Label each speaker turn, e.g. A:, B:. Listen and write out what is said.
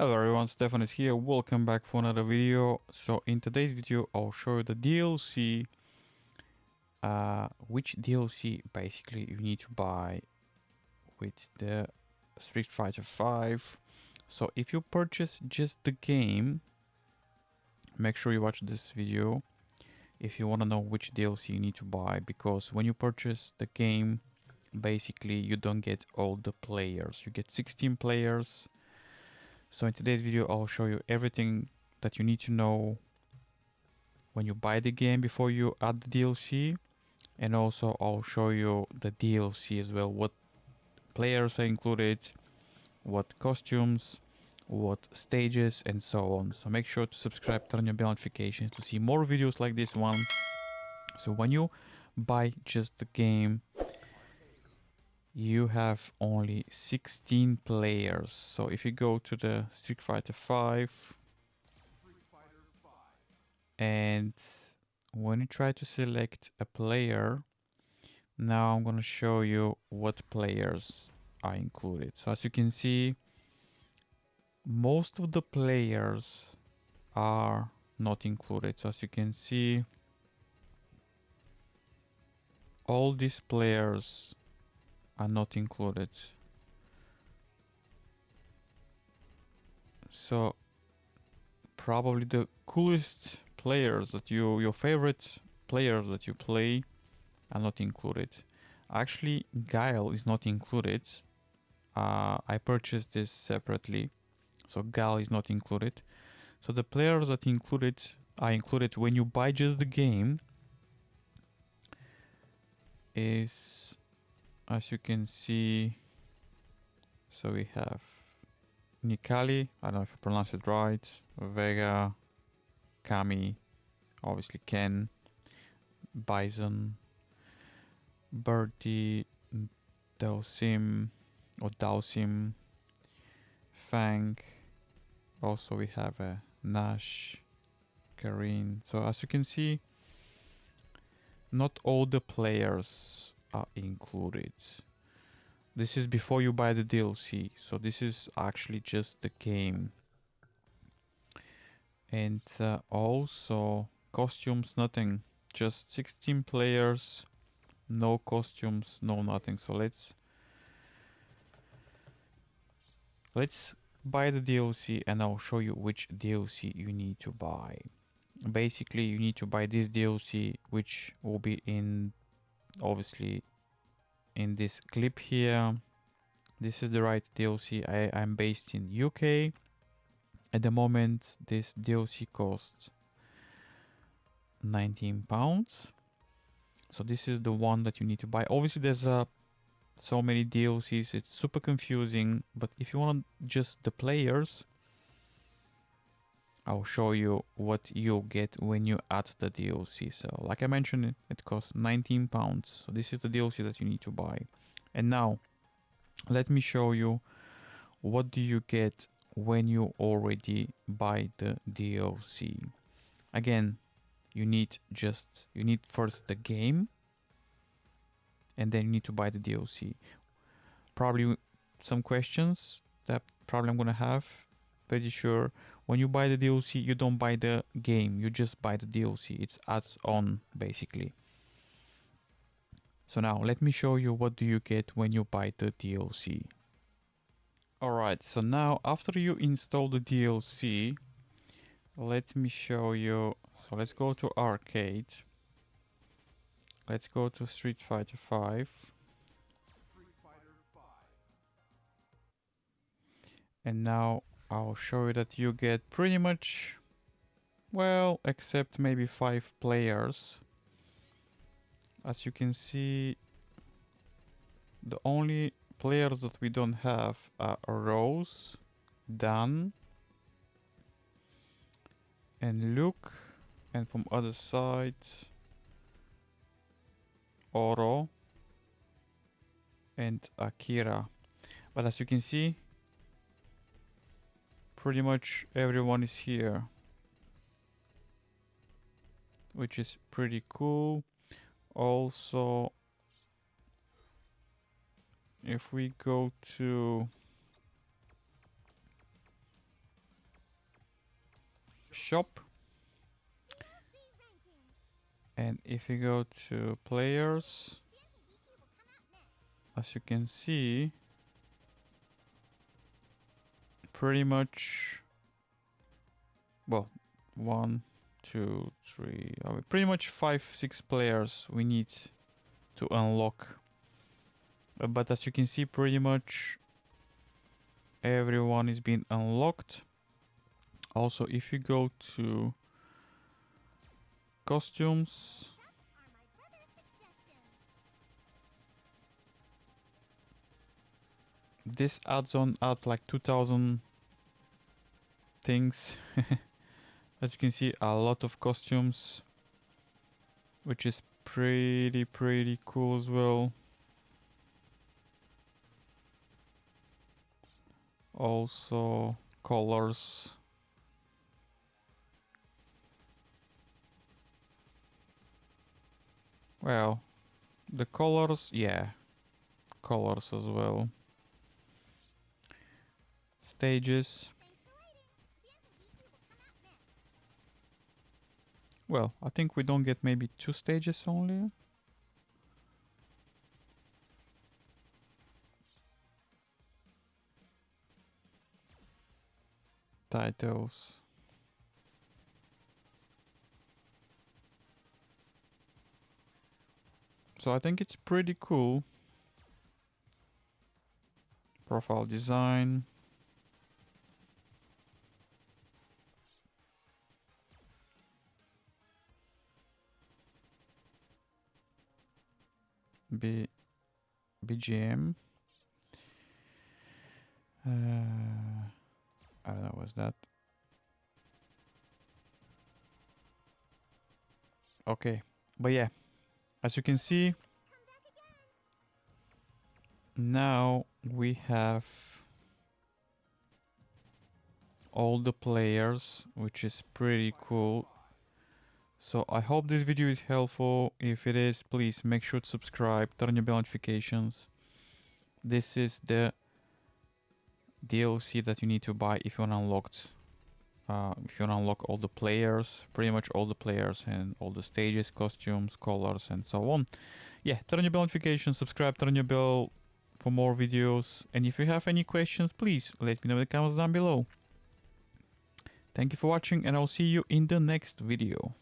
A: Hello everyone, Stefan is here. Welcome back for another video. So in today's video, I'll show you the DLC, which DLC basically you need to buy with the Street Fighter 5. So if you purchase just the game, make sure you watch this video if you want to know which DLC you need to buy, because when you purchase the game, basically you don't get all the players. You get 16 players. So in today's video, I'll show you everything that you need to know when you buy the game before you add the DLC, and also I'll show you the DLC as well, what players are included, what costumes, what stages, and so on. So make sure to subscribe, turn your bell notifications to see more videos like this one. So when you buy just the game, you have only 16 players. So if you go to the Street Fighter 5 and when you try to select a player, now I'm gonna show you what players are included. So as you can see, most of the players are not included. So as you can see, all these players are not included. So probably the coolest players that your favorite players that you play are not included. Actually, Guile is not included. I purchased this separately, so Guile is not included. So the players that are included when you buy just the game is, as you can see, so we have Nikali, I don't know if I pronounce it right, Vega, Kami, obviously Ken, Bison, Bertie, Dowsim, or Dowsim, Fang. Also we have a Nash, Karin. So as you can see, not all the players are included. This is before you buy the DLC, so this is actually just the game. And also costumes, nothing, just 16 players, no costumes, no nothing. So let's buy the DLC and I'll show you which DLC you need to buy. Basically you need to buy this DLC, which will be in, obviously, in this clip here. This is the right DLC. I'm based in UK. At the moment this DLC costs £19. So this is the one that you need to buy. Obviously there's so many DLCs, it's super confusing, but if you want just the players, I'll show you what you'll get when you add the DLC. So like I mentioned, it costs £19. So this is the DLC that you need to buy. And now let me show you what do you get when you already buy the DLC. Again, you need first the game, and then you need to buy the DLC. Probably some questions that probably I'm gonna have. Pretty sure when you buy the DLC, you don't buy the game, you just buy the DLC. It's adds on basically. So now let me show you what do you get when you buy the DLC. Alright, so now after you install the DLC, let me show you. So let's go to arcade. Let's go to Street Fighter 5. And now I'll show you that you get pretty much, well, except maybe 5 players. As you can see, the only players that we don't have are Rose, Dan, and Luke, and from other side, Oro and Akira. But as you can see, pretty much everyone is here, which is pretty cool. Also, if we go to shop. And if you go to players, as you can see, pretty much, well, 1, 2, 3, pretty much 5, 6 players we need to unlock. But as you can see, pretty much everyone is being unlocked. Also, if you go to costumes, this adds like 2000 things. As you can see, a lot of costumes, which is pretty cool as well. Also colors. Well, the colors, yeah, colors as well. Stages. Well, I think we don't get maybe 2 stages only. Titles. So I think it's pretty cool. Profile design. BGM. I don't know, what's that? Okay, but yeah, as you can see, now we have all the players, which is pretty cool. So I hope this video is helpful. If it is, please make sure to subscribe, turn your bell notifications. This is the DLC that you need to buy if you want to unlock all the players, pretty much all the players and all the stages, costumes, colors, and so on. Yeah, turn on your bell notifications, subscribe, turn on your bell for more videos. And if you have any questions, please let me know in the comments down below. Thank you for watching, and I'll see you in the next video.